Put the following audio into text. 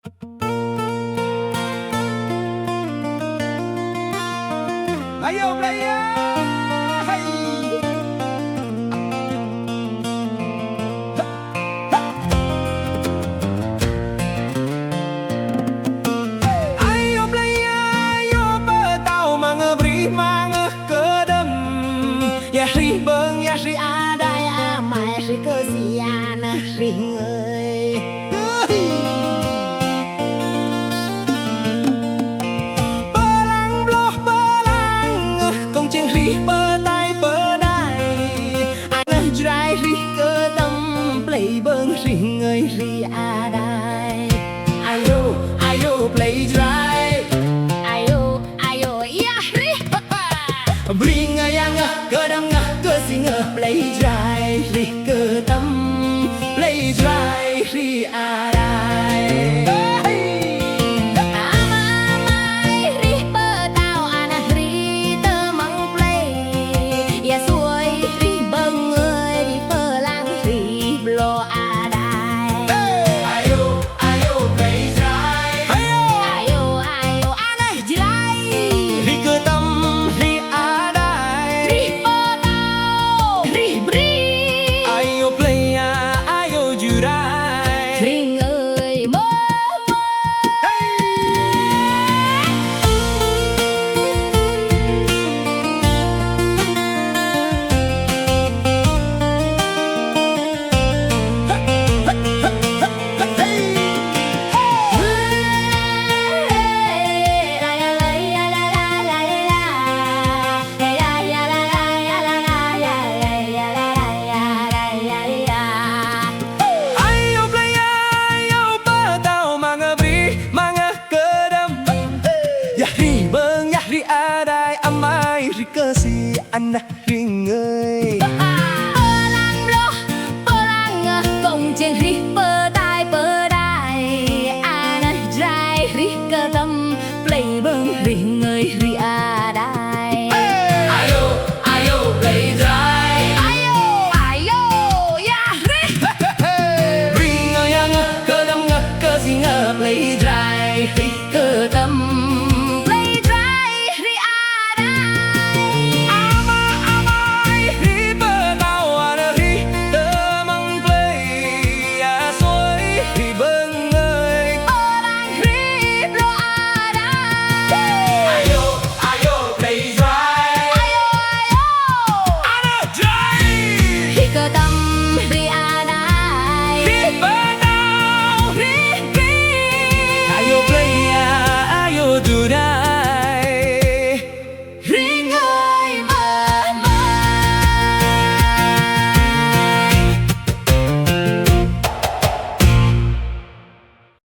Ayo player, hey. Ayo player, ayo bertau mengeberi mange kedem. Ya ri beng, ya ri ada ya mai ri kesian ri ơi. Bơ tay bơ đai anh trai ri cơ tâm play bưng ri người ri a đai ayo play dry ayo ya ri bring yang cơ đâm cơ si ngờ play dry ri cơ tâm play dry ri a đai si anh riêng người perang công trên ri bơ đai anh trai ri cơ tâm play bưng ri người ri a đai ayo play dry ayo ya ri bring yang cơ tâm cơ si ngờ play dry